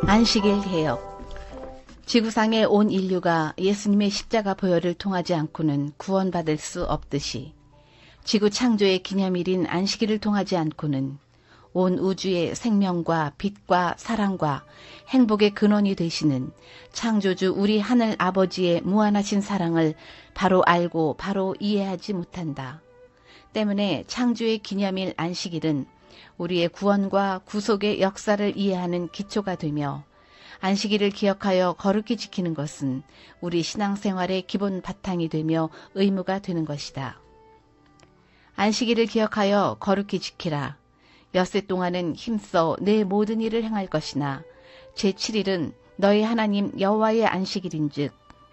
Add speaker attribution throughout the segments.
Speaker 1: 안식일 개혁. 지구상의 온 인류가 예수님의 십자가 보혈을 통하지 않고는 구원받을 수 없듯이 지구 창조의 기념일인 안식일을 통하지 않고는 온 우주의 생명과 빛과 사랑과 행복의 근원이 되시는 창조주 우리 하늘 아버지의 무한하신 사랑을 바로 알고 바로 이해하지 못한다. 때문에 창조의 기념일 안식일은 우리의 구원과 구속의 역사를 이해하는 기초가 되며 안식일을 기억하여 거룩히 지키는 것은 우리 신앙생활의 기본 바탕이 되며 의무가 되는 것이다. 안식일을 기억하여 거룩히 지키라. 엿새 동안은 힘써 내 모든 일을 행할 것이나 제7일은 너희 하나님 여호와의 안식일인즉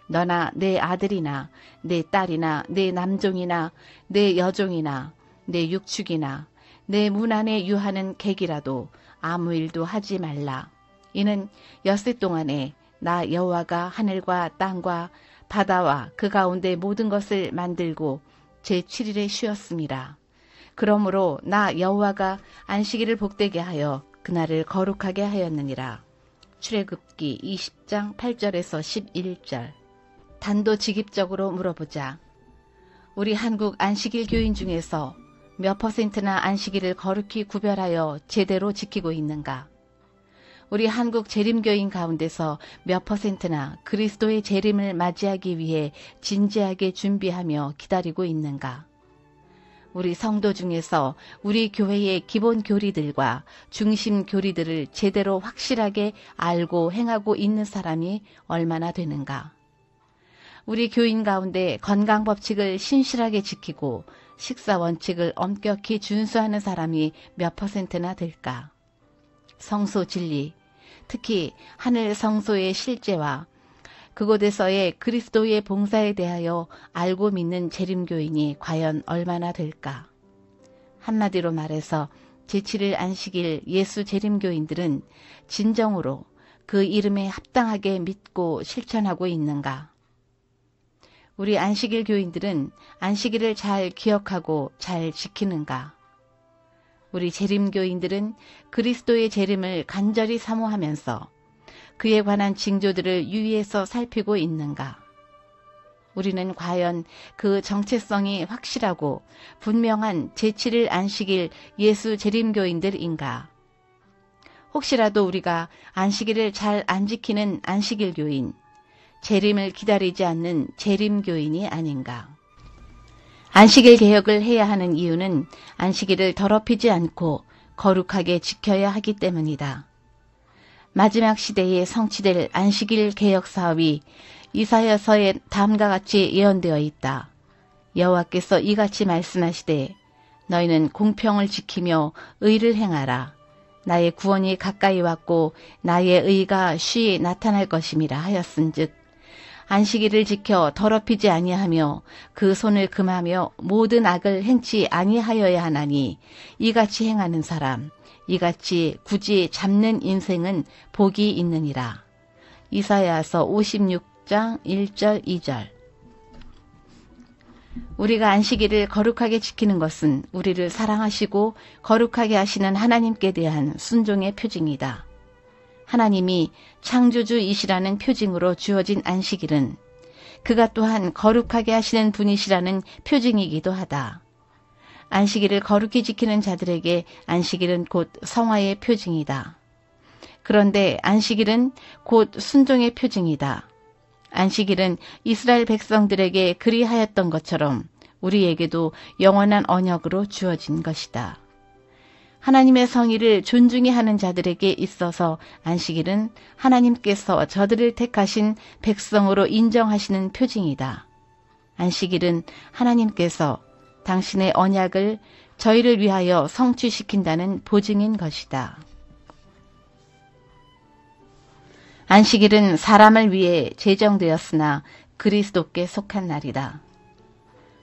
Speaker 1: 너나 내 아들이나 내 딸이나 내 남종이나 내 여종이나 내 육축이나 내 문 안에 유하는 객이라도 아무 일도 하지 말라. 이는 엿새 동안에 나 여호와가 하늘과 땅과 바다와 그 가운데 모든 것을 만들고 제7일에 쉬었습니다. 그러므로 나 여호와가 안식일을 복되게 하여 그날을 거룩하게 하였느니라. 출애굽기 20장 8절에서 11절. 단도직입적으로 물어보자. 우리 한국 안식일 교인 중에서 몇 퍼센트나 안식일을 거룩히 구별하여 제대로 지키고 있는가? 우리 한국 재림교인 가운데서 몇 퍼센트나 그리스도의 재림을 맞이하기 위해 진지하게 준비하며 기다리고 있는가? 우리 성도 중에서 우리 교회의 기본 교리들과 중심 교리들을 제대로 확실하게 알고 행하고 있는 사람이 얼마나 되는가? 우리 교인 가운데 건강 법칙을 신실하게 지키고 식사 원칙을 엄격히 준수하는 사람이 몇 퍼센트나 될까? 성소 진리, 특히 하늘 성소의 실제와 그곳에서의 그리스도의 봉사에 대하여 알고 믿는 재림교인이 과연 얼마나 될까? 한마디로 말해서 제7일 안식일 예수 재림교인들은 진정으로 그 이름에 합당하게 믿고 실천하고 있는가? 우리 안식일 교인들은 안식일을 잘 기억하고 잘 지키는가? 우리 재림교인들은 그리스도의 재림을 간절히 사모하면서 그에 관한 징조들을 유의해서 살피고 있는가? 우리는 과연 그 정체성이 확실하고 분명한 제7일 안식일 예수 재림교인들인가? 혹시라도 우리가 안식일을 잘 안 지키는 안식일 교인, 재림을 기다리지 않는 재림교인이 아닌가? 안식일 개혁을 해야 하는 이유는 안식일을 더럽히지 않고 거룩하게 지켜야 하기 때문이다. 마지막 시대에 성취될 안식일 개혁 사업이 이사야서에 다음과 같이 예언되어 있다. 여호와께서 이같이 말씀하시되 너희는 공평을 지키며 의를 행하라. 나의 구원이 가까이 왔고 나의 의가 쉬이 나타날 것임이라 하였은즉 안식일을 지켜 더럽히지 아니하며 그 손을 금하며 모든 악을 행치 아니하여야 하나니 이같이 행하는 사람, 이같이 굳이 잡는 인생은 복이 있느니라. 이사야서 56장 1절 2절. 우리가 안식일을 거룩하게 지키는 것은 우리를 사랑하시고 거룩하게 하시는 하나님께 대한 순종의 표징이다. 하나님이 창조주이시라는 표징으로 주어진 안식일은 그가 또한 거룩하게 하시는 분이시라는 표징이기도 하다. 안식일을 거룩히 지키는 자들에게 안식일은 곧 성화의 표징이다. 그런데 안식일은 곧 순종의 표징이다. 안식일은 이스라엘 백성들에게 그리하였던 것처럼 우리에게도 영원한 언약으로 주어진 것이다. 하나님의 성의를 존중히 하는 자들에게 있어서 안식일은 하나님께서 저들을 택하신 백성으로 인정하시는 표징이다. 안식일은 하나님께서 당신의 언약을 저희를 위하여 성취시킨다는 보증인 것이다. 안식일은 사람을 위해 제정되었으나 그리스도께 속한 날이다.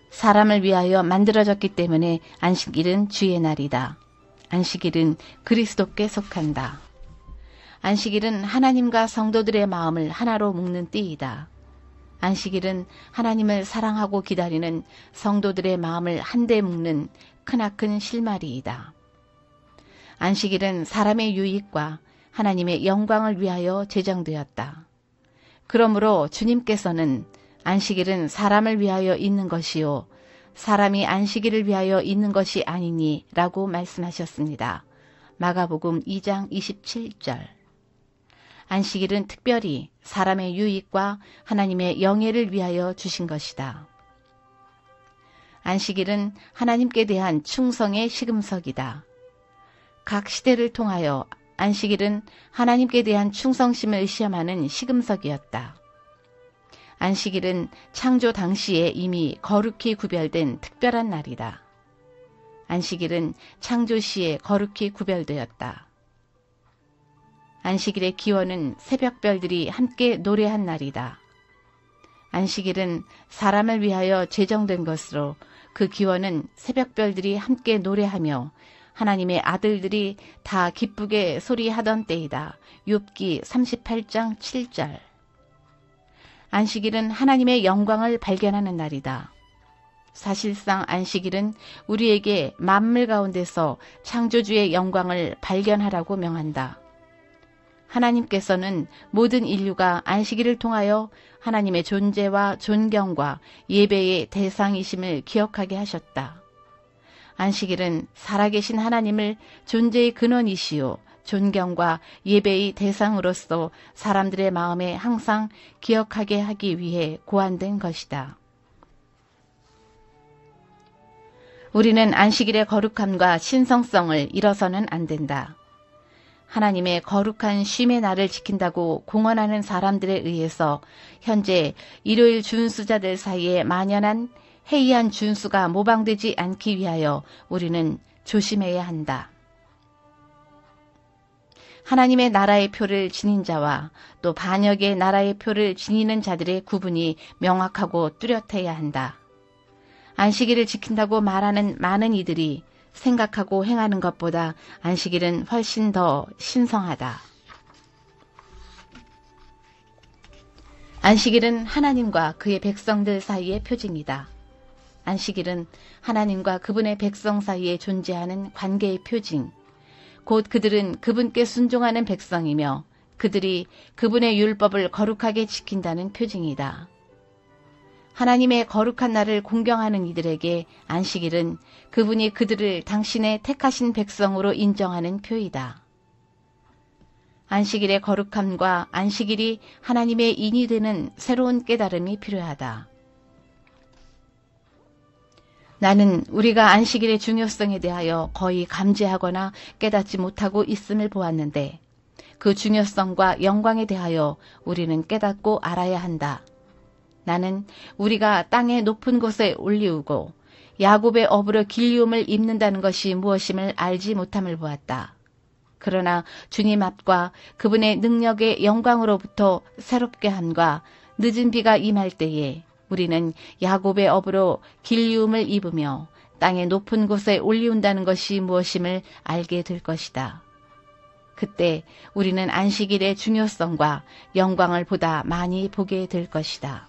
Speaker 1: 사람을 위하여 만들어졌기 때문에 안식일은 주의 날이다. 안식일은 그리스도께 속한다. 안식일은 하나님과 성도들의 마음을 하나로 묶는 띠이다. 안식일은 하나님을 사랑하고 기다리는 성도들의 마음을 한데 묶는 크나큰 실마리이다. 안식일은 사람의 유익과 하나님의 영광을 위하여 제정되었다. 그러므로 주님께서는 안식일은 사람을 위하여 있는 것이요 사람이 안식일을 위하여 있는 것이 아니니 라고 말씀하셨습니다. 마가복음 2장 27절. 안식일은 특별히 사람의 유익과 하나님의 영예를 위하여 주신 것이다. 안식일은 하나님께 대한 충성의 시금석이다. 각 시대를 통하여 안식일은 하나님께 대한 충성심을 시험하는 시금석이었다. 안식일은 창조 당시에 이미 거룩히 구별된 특별한 날이다. 안식일은 창조 시에 거룩히 구별되었다. 안식일의 기원은 새벽별들이 함께 노래한 날이다. 안식일은 사람을 위하여 제정된 것으로 그 기원은 새벽별들이 함께 노래하며 하나님의 아들들이 다 기쁘게 소리하던 때이다. 욥기 38장 7절. 안식일은 하나님의 영광을 발견하는 날이다. 사실상 안식일은 우리에게 만물 가운데서 창조주의 영광을 발견하라고 명한다. 하나님께서는 모든 인류가 안식일을 통하여 하나님의 존재와 존경과 예배의 대상이심을 기억하게 하셨다. 안식일은 살아계신 하나님을 존재의 근원이시요 존경과 예배의 대상으로서 사람들의 마음에 항상 기억하게 하기 위해 고안된 것이다. 우리는 안식일의 거룩함과 신성성을 잃어서는 안 된다. 하나님의 거룩한 쉼의 날을 지킨다고 공언하는 사람들에 의해서 현재 일요일 준수자들 사이에 만연한 해이한 준수가 모방되지 않기 위하여 우리는 조심해야 한다. 하나님의 나라의 표를 지닌 자와 또 반역의 나라의 표를 지니는 자들의 구분이 명확하고 뚜렷해야 한다. 안식일을 지킨다고 말하는 많은 이들이 생각하고 행하는 것보다 안식일은 훨씬 더 신성하다. 안식일은 하나님과 그의 백성들 사이의 표징이다. 안식일은 하나님과 그분의 백성 사이에 존재하는 관계의 표징, 곧 그들은 그분께 순종하는 백성이며 그들이 그분의 율법을 거룩하게 지킨다는 표징이다. 하나님의 거룩한 날을 공경하는 이들에게 안식일은 그분이 그들을 당신의 택하신 백성으로 인정하는 표이다. 안식일의 거룩함과 안식일이 하나님의 인이 되는 새로운 깨달음이 필요하다. 나는 우리가 안식일의 중요성에 대하여 거의 감지하거나 깨닫지 못하고 있음을 보았는데 그 중요성과 영광에 대하여 우리는 깨닫고 알아야 한다. 나는 우리가 땅의 높은 곳에 올리우고 야곱의 업으로 길리움을 입는다는 것이 무엇임을 알지 못함을 보았다. 그러나 주님 앞과 그분의 능력의 영광으로부터 새롭게 함과 늦은 비가 임할 때에 우리는 야곱의 업으로 길리움을 입으며 땅의 높은 곳에 올리운다는 것이 무엇임을 알게 될 것이다. 그때 우리는 안식일의 중요성과 영광을 보다 많이 보게 될 것이다.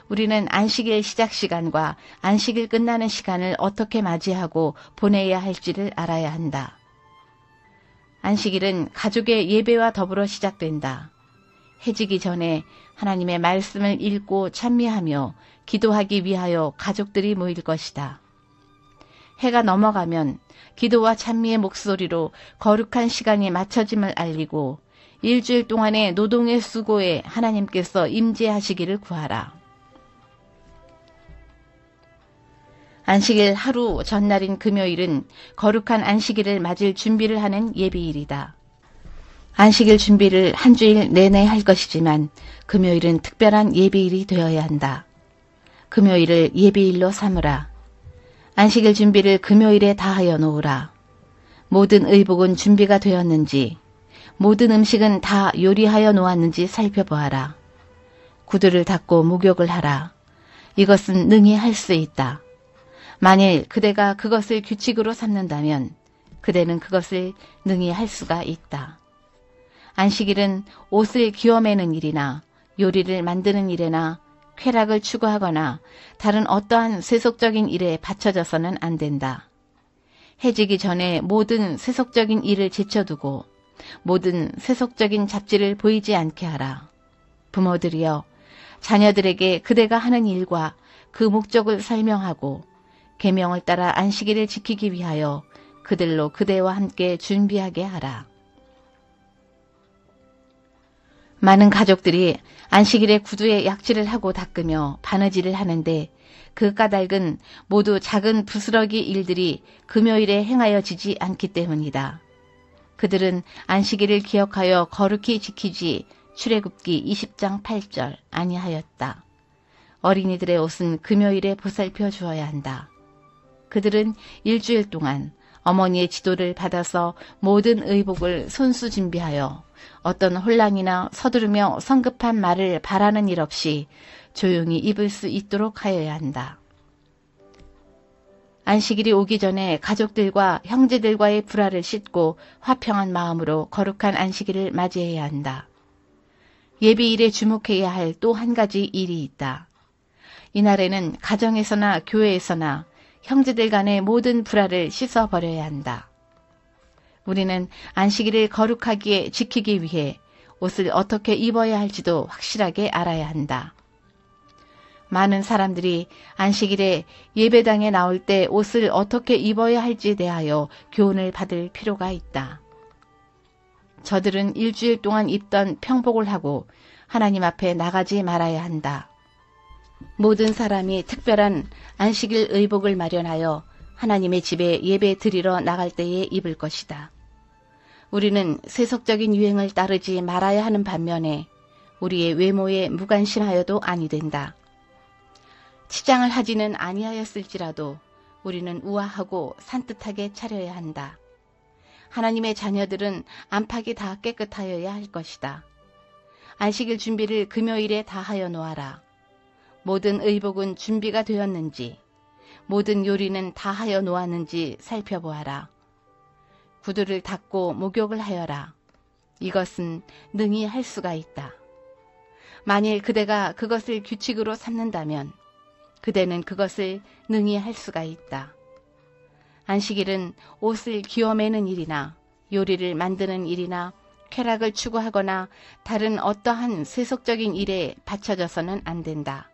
Speaker 1: 우리는 안식일 시작 시간과 안식일 끝나는 시간을 어떻게 맞이하고 보내야 할지를 알아야 한다. 안식일은 가족의 예배와 더불어 시작된다. 해지기 전에 하나님의 말씀을 읽고 찬미하며 기도하기 위하여 가족들이 모일 것이다. 해가 넘어가면 기도와 찬미의 목소리로 거룩한 시간이 맞춰짐을 알리고 일주일 동안의 노동의 수고에 하나님께서 임재하시기를 구하라. 안식일 하루 전날인 금요일은 거룩한 안식일을 맞을 준비를 하는 예비일이다. 안식일 준비를 한 주일 내내 할 것이지만 금요일은 특별한 예비일이 되어야 한다. 금요일을 예비일로 삼으라. 안식일 준비를 금요일에 다하여 놓으라. 모든 의복은 준비가 되었는지, 모든 음식은 다 요리하여 놓았는지 살펴보아라. 구두를 닦고 목욕을 하라. 이것은 능히 할 수 있다. 만일 그대가 그것을 규칙으로 삼는다면 그대는 그것을 능히 할 수가 있다. 안식일은 옷을 기워매는 일이나 요리를 만드는 일이나 쾌락을 추구하거나 다른 어떠한 세속적인 일에 바쳐져서는 안 된다. 해지기 전에 모든 세속적인 일을 제쳐두고 모든 세속적인 잡지를 보이지 않게 하라. 부모들이여, 자녀들에게 그대가 하는 일과 그 목적을 설명하고 계명을 따라 안식일을 지키기 위하여 그들로 그대와 함께 준비하게 하라. 많은 가족들이 안식일에 구두에 약지를 하고 닦으며 바느질을 하는데 그 까닭은 모두 작은 부스러기 일들이 금요일에 행하여지지 않기 때문이다. 그들은 안식일을 기억하여 거룩히 지키지 출애굽기 20장 8절 아니하였다. 어린이들의 옷은 금요일에 보살펴 주어야 한다. 그들은 일주일 동안 어머니의 지도를 받아서 모든 의복을 손수 준비하여 어떤 혼란이나 서두르며 성급한 말을 바라는 일 없이 조용히 입을 수 있도록 하여야 한다. 안식일이 오기 전에 가족들과 형제들과의 불화를 씻고 화평한 마음으로 거룩한 안식일을 맞이해야 한다. 예비일에 주목해야 할 또 한 가지 일이 있다. 이날에는 가정에서나 교회에서나 형제들 간의 모든 불화를 씻어버려야 한다. 우리는 안식일을 거룩하게 지키기 위해 옷을 어떻게 입어야 할지도 확실하게 알아야 한다. 많은 사람들이 안식일에 예배당에 나올 때 옷을 어떻게 입어야 할지에 대하여 교훈을 받을 필요가 있다. 저들은 일주일 동안 입던 평복을 하고 하나님 앞에 나가지 말아야 한다. 모든 사람이 특별한 안식일 의복을 마련하여 하나님의 집에 예배 드리러 나갈 때에 입을 것이다. 우리는 세속적인 유행을 따르지 말아야 하는 반면에 우리의 외모에 무관심하여도 아니 된다. 치장을 하지는 아니하였을지라도 우리는 우아하고 산뜻하게 차려야 한다. 하나님의 자녀들은 안팎이 다 깨끗하여야 할 것이다. 안식일 준비를 금요일에 다 하여 놓아라. 모든 의복은 준비가 되었는지, 모든 요리는 다 하여 놓았는지 살펴보아라. 구두를 닦고 목욕을 하여라. 이것은 능히 할 수가 있다. 만일 그대가 그것을 규칙으로 삼는다면 그대는 그것을 능히 할 수가 있다. 안식일은 옷을 기어매는 일이나 요리를 만드는 일이나 쾌락을 추구하거나 다른 어떠한 세속적인 일에 바쳐져서는 안 된다.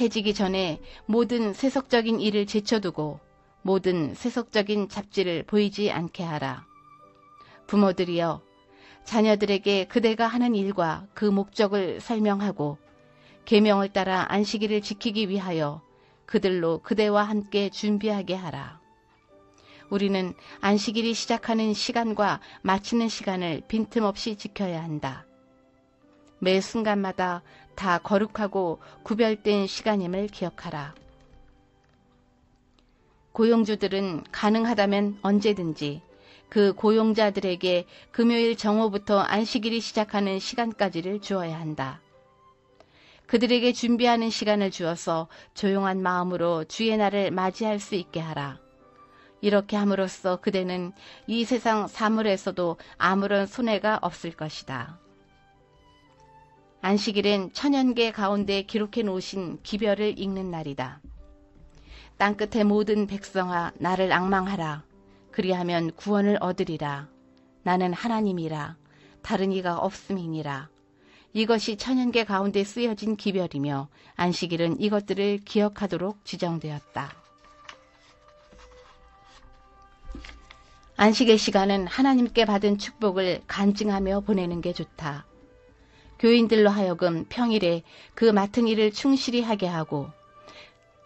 Speaker 1: 해지기 전에 모든 세속적인 일을 제쳐두고 모든 세속적인 잡지를 보이지 않게 하라. 부모들이여, 자녀들에게 그대가 하는 일과 그 목적을 설명하고 계명을 따라 안식일을 지키기 위하여 그들로 그대와 함께 준비하게 하라. 우리는 안식일이 시작하는 시간과 마치는 시간을 빈틈없이 지켜야 한다. 매 순간마다 다 거룩하고 구별된 시간임을 기억하라. 고용주들은 가능하다면 언제든지 그 고용자들에게 금요일 정오부터 안식일이 시작하는 시간까지를 주어야 한다. 그들에게 준비하는 시간을 주어서 조용한 마음으로 주의 날을 맞이할 수 있게 하라. 이렇게 함으로써 그대는 이 세상 사물에서도 아무런 손해가 없을 것이다. 안식일은 천연계 가운데 기록해 놓으신 기별을 읽는 날이다. 땅끝의 모든 백성아, 나를 앙망하라. 그리하면 구원을 얻으리라. 나는 하나님이라. 다른 이가 없음이니라. 이것이 천연계 가운데 쓰여진 기별이며 안식일은 이것들을 기억하도록 지정되었다. 안식의 시간은 하나님께 받은 축복을 간증하며 보내는 게 좋다. 교인들로 하여금 평일에 그 맡은 일을 충실히 하게 하고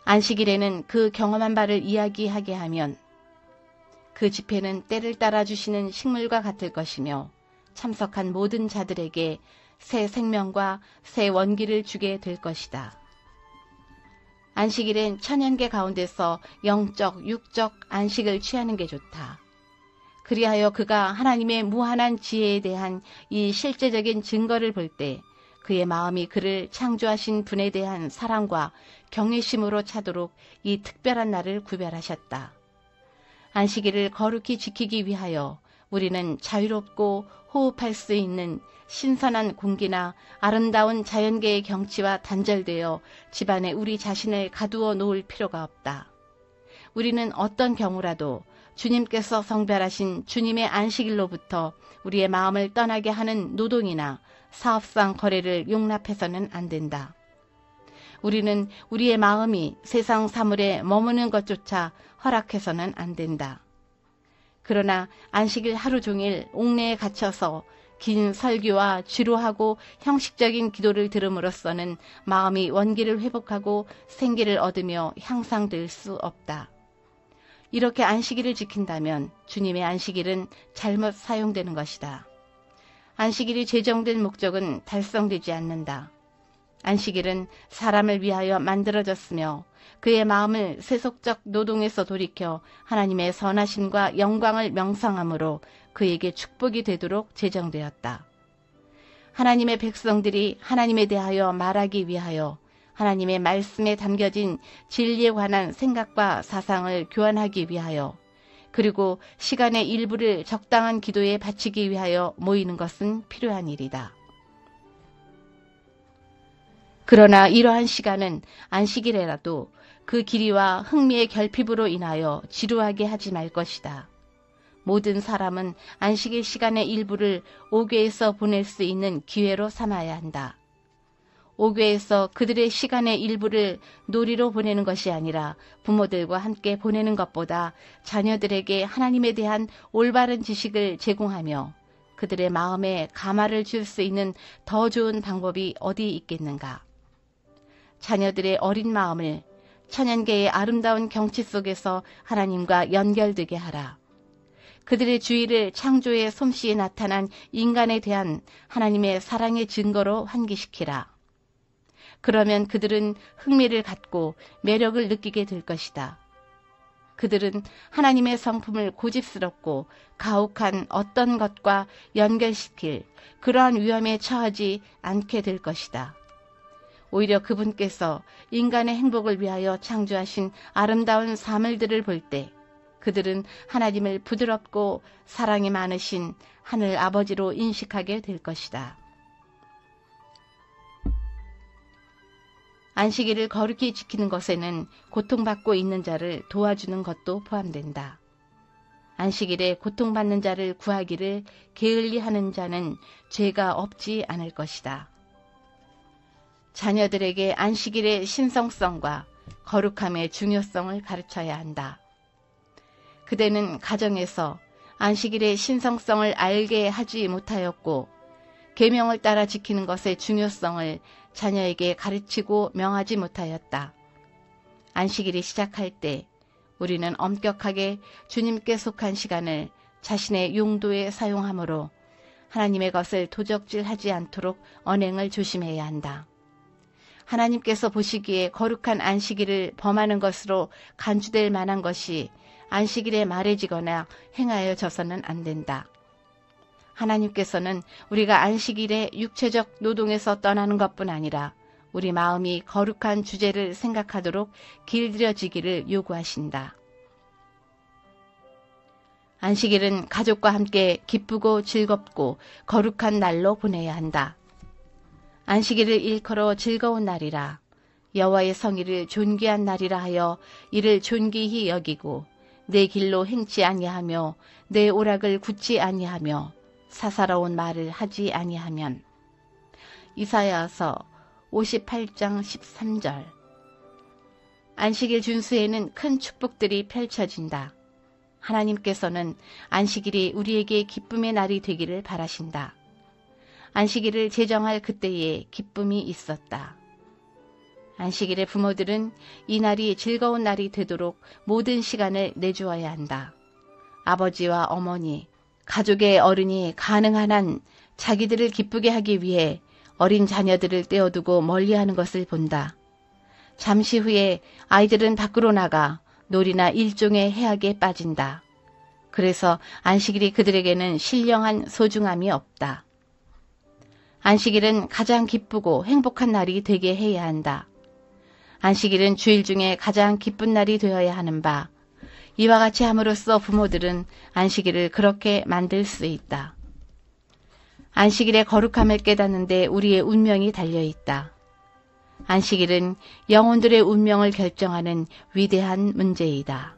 Speaker 1: 안식일에는 그 경험한 바를 이야기하게 하면 그 집회는 때를 따라 주시는 식물과 같을 것이며 참석한 모든 자들에게 새 생명과 새 원기를 주게 될 것이다. 안식일엔 천연계 가운데서 영적, 육적 안식을 취하는 게 좋다. 그리하여 그가 하나님의 무한한 지혜에 대한 이 실제적인 증거를 볼 때 그의 마음이 그를 창조하신 분에 대한 사랑과 경외심으로 차도록 이 특별한 날을 구별하셨다. 안식일을 거룩히 지키기 위하여 우리는 자유롭고 호흡할 수 있는 신선한 공기나 아름다운 자연계의 경치와 단절되어 집안에 우리 자신을 가두어 놓을 필요가 없다. 우리는 어떤 경우라도 주님께서 성별하신 주님의 안식일로부터 우리의 마음을 떠나게 하는 노동이나 사업상 거래를 용납해서는 안 된다. 우리는 우리의 마음이 세상 사물에 머무는 것조차 허락해서는 안 된다. 그러나 안식일 하루 종일 옥내에 갇혀서 긴 설교와 지루하고 형식적인 기도를 들음으로써는 마음이 원기를 회복하고 생기를 얻으며 향상될 수 없다. 이렇게 안식일을 지킨다면 주님의 안식일은 잘못 사용되는 것이다. 안식일이 제정된 목적은 달성되지 않는다. 안식일은 사람을 위하여 만들어졌으며 그의 마음을 세속적 노동에서 돌이켜 하나님의 선하심과 영광을 명상함으로 그에게 축복이 되도록 제정되었다. 하나님의 백성들이 하나님에 대하여 말하기 위하여 하나님의 말씀에 담겨진 진리에 관한 생각과 사상을 교환하기 위하여 그리고 시간의 일부를 적당한 기도에 바치기 위하여 모이는 것은 필요한 일이다. 그러나 이러한 시간은 안식일에라도 그 길이와 흥미의 결핍으로 인하여 지루하게 하지 말 것이다. 모든 사람은 안식일 시간의 일부를 오교에서 보낼 수 있는 기회로 삼아야 한다. 오교에서 그들의 시간의 일부를 놀이로 보내는 것이 아니라 부모들과 함께 보내는 것보다 자녀들에게 하나님에 대한 올바른 지식을 제공하며 그들의 마음에 감화를 줄 수 있는 더 좋은 방법이 어디 있겠는가. 자녀들의 어린 마음을 천연계의 아름다운 경치 속에서 하나님과 연결되게 하라. 그들의 주의를 창조의 솜씨에 나타난 인간에 대한 하나님의 사랑의 증거로 환기시키라. 그러면 그들은 흥미를 갖고 매력을 느끼게 될 것이다. 그들은 하나님의 성품을 고집스럽고 가혹한 어떤 것과 연결시킬 그러한 위험에 처하지 않게 될 것이다. 오히려 그분께서 인간의 행복을 위하여 창조하신 아름다운 사물들을 볼 때 그들은 하나님을 부드럽고 사랑이 많으신 하늘 아버지로 인식하게 될 것이다. 안식일을 거룩히 지키는 것에는 고통받고 있는 자를 도와주는 것도 포함된다. 안식일에 고통받는 자를 구하기를 게을리 하는 자는 죄가 없지 않을 것이다. 자녀들에게 안식일의 신성성과 거룩함의 중요성을 가르쳐야 한다. 그대는 가정에서 안식일의 신성성을 알게 하지 못하였고 계명을 따라 지키는 것의 중요성을 자녀에게 가르치고 명하지 못하였다. 안식일이 시작할 때 우리는 엄격하게 주님께 속한 시간을 자신의 용도에 사용하므로 하나님의 것을 도적질하지 않도록 언행을 조심해야 한다. 하나님께서 보시기에 거룩한 안식일을 범하는 것으로 간주될 만한 것이 안식일에 말해지거나 행하여져서는 안 된다. 하나님께서는 우리가 안식일에 육체적 노동에서 떠나는 것뿐 아니라 우리 마음이 거룩한 주제를 생각하도록 길들여지기를 요구하신다. 안식일은 가족과 함께 기쁘고 즐겁고 거룩한 날로 보내야 한다. 안식일을 일컬어 즐거운 날이라 여호와의 성의를 존귀한 날이라 하여 이를 존귀히 여기고 내 길로 행치 아니하며 내 오락을 굳지 아니하며 사사로운 말을 하지 아니하면. 이사야서 58장 13절. 안식일 준수에는 큰 축복들이 펼쳐진다. 하나님께서는 안식일이 우리에게 기쁨의 날이 되기를 바라신다. 안식일을 제정할 그때에 기쁨이 있었다. 안식일의 부모들은 이 날이 즐거운 날이 되도록 모든 시간을 내주어야 한다. 아버지와 어머니, 가족의 어른이 가능한 한 자기들을 기쁘게 하기 위해 어린 자녀들을 떼어두고 멀리하는 것을 본다. 잠시 후에 아이들은 밖으로 나가 놀이나 일종의 해악에 빠진다. 그래서 안식일이 그들에게는 신령한 소중함이 없다. 안식일은 가장 기쁘고 행복한 날이 되게 해야 한다. 안식일은 주일 중에 가장 기쁜 날이 되어야 하는 바, 이와 같이 함으로써 부모들은 안식일을 그렇게 만들 수 있다. 안식일의 거룩함을 깨닫는 데 우리의 운명이 달려있다. 안식일은 영혼들의 운명을 결정하는 위대한 문제이다.